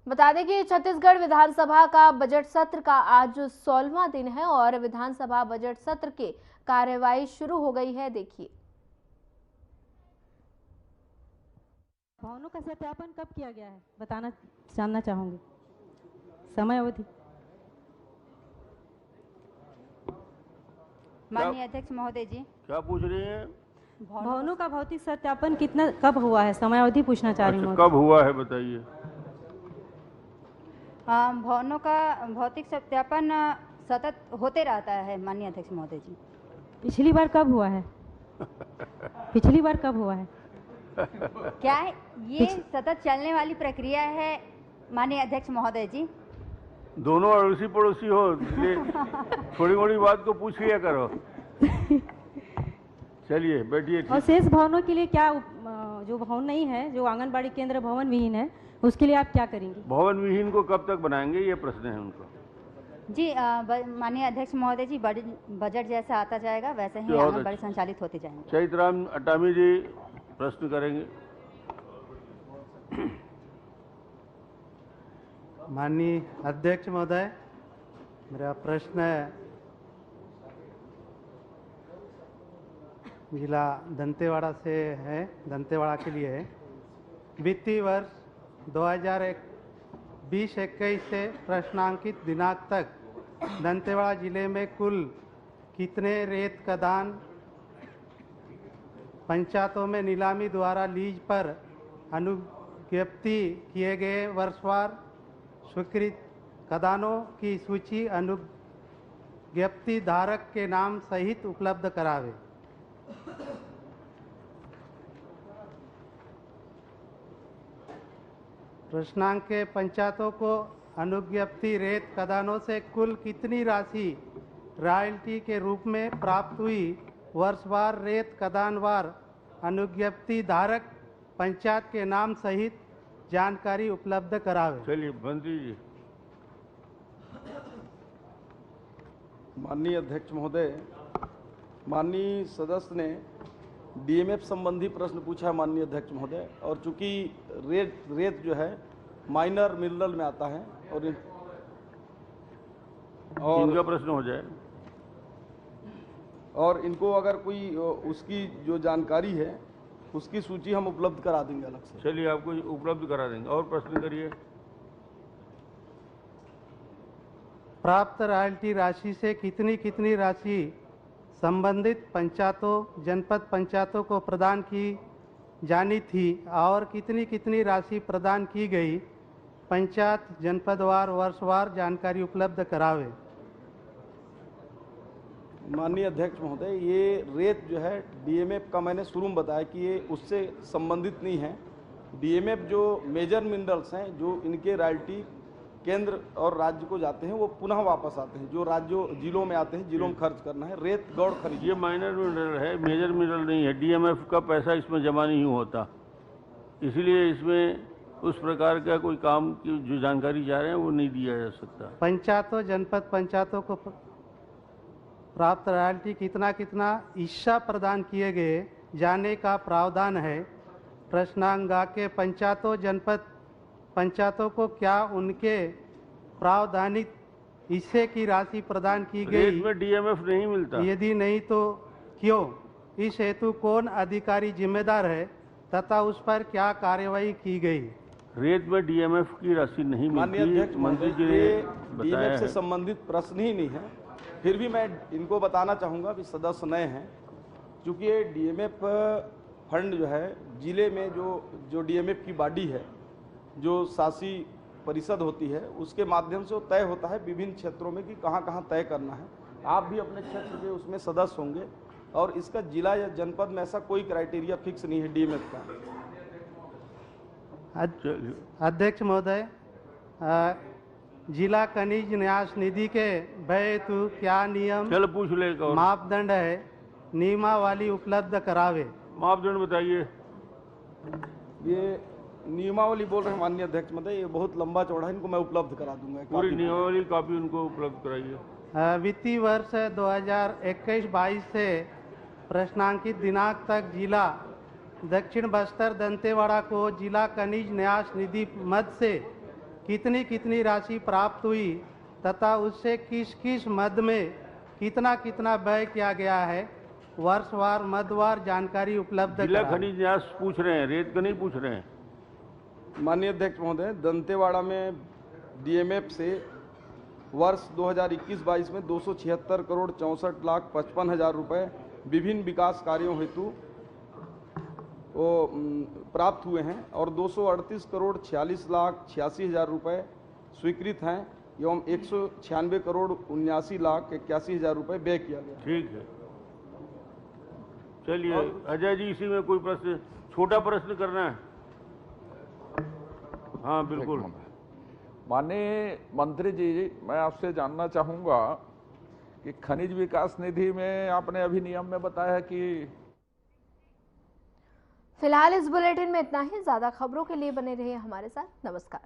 बता दें कि छत्तीसगढ़ विधानसभा का बजट सत्र का आज 16वां दिन है और विधानसभा बजट सत्र की कार्यवाही शुरू हो गई है। देखिए, भवनों का सत्यापन कब किया गया है जानना चाहूंगी। समय अवधि। माननीय अध्यक्ष महोदय जी, क्या पूछ रही हैं? भवनों का भौतिक सत्यापन कब हुआ है? समय अवधि पूछना चाह रही हूँ। कब हुआ है बताइए। भवनों का भौतिक सत्यापन सतत होते रहता है माननीय अध्यक्ष महोदय जी। पिछली बार कब हुआ है? पिछली बार कब हुआ है? क्या है ये सतत चलने वाली प्रक्रिया है माननीय अध्यक्ष महोदय जी। दोनों अड़ोसी पड़ोसी हो, थोड़ी मोड़ी बात को पूछ लिया करो। चलिए बैठिए। और शेष भवनों के लिए क्या जो भवन नहीं है, जो आंगनबाड़ी केंद्र भवन विहीन है, उसके लिए आप क्या करेंगे? भवन विहीन को कब तक बनाएंगे, ये प्रश्न है उनका। जी माननीय अध्यक्ष महोदय जी, बजट जैसा आता जाएगा वैसे ही आंगनबाड़ी संचालित होते जाएंगे। चैतराम अटामी जी प्रश्न करेंगे। माननीय अध्यक्ष महोदय, मेरा प्रश्न है जिला दंतेवाड़ा से है, दंतेवाड़ा के लिए है। वित्तीय वर्ष 2020-21 से प्रश्नांकित दिनांक तक दंतेवाड़ा जिले में कुल कितने रेत खदान पंचायतों में नीलामी द्वारा लीज पर अनुज्ञप्ति किए गए? वर्षवार स्वीकृत खदानों की सूची अनुज्ञप्ति धारक के नाम सहित उपलब्ध करावे। प्रश्नांक के पंचायतों को अनुज्ञप्ति रेत खदानों से कुल कितनी राशि रॉयल्टी के रूप में प्राप्त हुई? वर्षवार रेत खदानवार अनुज्ञप्ति धारक पंचायत के नाम सहित जानकारी उपलब्ध करावे। चलिए मंत्री जी। माननीय अध्यक्ष महोदय, माननीय सदस्य ने डीएमएफ संबंधी प्रश्न पूछा है माननीय अध्यक्ष महोदय, और चूंकि रेत जो है माइनर मिनरल में आता है और इनका प्रश्न हो जाए और इनको अगर कोई उसकी जो जानकारी है उसकी सूची हम उपलब्ध करा देंगे अलग से। चलिए आपको उपलब्ध करा देंगे। और प्रश्न करिए। प्राप्त रॉयल्टी राशि से कितनी कितनी राशि संबंधित पंचायतों, जनपद पंचायतों को प्रदान की जानी थी और कितनी कितनी राशि प्रदान की गई? पंचायत जनपदवार वर्षवार जानकारी उपलब्ध करावे। माननीय अध्यक्ष महोदय, ये रेत जो है डीएमएफ का मैंने शुरू में बताया कि ये उससे संबंधित नहीं है। डीएमएफ जो मेजर मिनरल्स हैं, जो इनके रॉयल्टी केंद्र और राज्य को जाते हैं, वो पुनः वापस आते हैं। जो राज्यों जिलों में आते हैं, जिलों में खर्च करना है। रेत गौड़ खनिज ये माइनर मिनरल है, मेजर मिनरल नहीं है। डीएमएफ का पैसा इसमें जमा नहीं होता, इसलिए इसमें उस प्रकार का कोई काम की जो जानकारी चाह रहे हैं वो नहीं दिया जा सकता। पंचायतों, जनपद पंचायतों को प्राप्त रॉयल्टी कितना कितना हिस्सा प्रदान किए गए जाने का प्रावधान है? प्रश्नांगा के पंचायतों, जनपद पंचायतों को क्या उनके प्रावधानिक हिस्से की राशि प्रदान की गई? इसमें डीएमएफ नहीं मिलता। यदि नहीं तो क्यों? इस हेतु कौन अधिकारी जिम्मेदार है तथा उस पर क्या कार्यवाही की गई? रेत में डीएमएफ की राशि नहीं मिलती। माननीय अध्यक्ष मंत्री जी ने बताया डीएमएफ से है। संबंधित प्रश्न ही नहीं है। फिर भी मैं इनको बताना चाहूँगा कि सदस्य नए हैं, क्योंकि ये डीएमएफ फंड जो है जिले में जो डीएमएफ की बॉडी है, जो शासी परिषद होती है, उसके माध्यम से वो तय होता है विभिन्न क्षेत्रों में कि कहाँ कहाँ तय करना है। आप भी अपने क्षेत्र के उसमें सदस्य होंगे और इसका जिला या जनपद में ऐसा कोई क्राइटेरिया फिक्स नहीं है डीएमएफ का। अध्यक्ष महोदय, जिला खनिज न्यास निधि के व्यय हेतु क्या नियम पूछ ले मापदंड है नियमावली उपलब्ध करावे? मापदंड बताइए। ये नियमावली बोल रहे हैं माननीय अध्यक्ष महोदय, ये बहुत लंबा चौड़ा है, इनको मैं उपलब्ध करा दूंगा। पूरी नियमावली कॉपी उनको उपलब्ध कराइए। वित्तीय वर्ष 2021-22 से प्रश्नांकित दिनांक तक जिला दक्षिण बस्तर दंतेवाड़ा को जिला खनिज न्यास निधि मद से कितनी कितनी राशि प्राप्त हुई तथा उससे किस किस मद में कितना कितना व्यय किया गया है, वर्षवार मदवार जानकारी उपलब्ध जिला कराएं। खनिज न्यास पूछ रहे हैं, रेत का नहीं पूछ रहे हैं। माननीय अध्यक्ष महोदय, दंतेवाड़ा में डीएमएफ से वर्ष 2021-22 में 276 करोड़ 64,55,000 रुपए विभिन्न विकास कार्यों हेतु वो प्राप्त हुए हैं और 238 करोड़ 46,86,000 रुपए स्वीकृत हैं एवं 196 करोड़ 79,81,000 रुपए व्यय किया गया। ठीक है, चलिए अजय जी, इसी में कोई प्रश्न, छोटा प्रश्न करना है? हाँ बिल्कुल। माननीय मंत्री जी, मैं आपसे जानना चाहूँगा कि खनिज विकास निधि में आपने अभी नियम में बताया कि फिलहाल इस बुलेटिन में इतना ही। ज्यादा खबरों के लिए बने रहिए हमारे साथ। नमस्कार।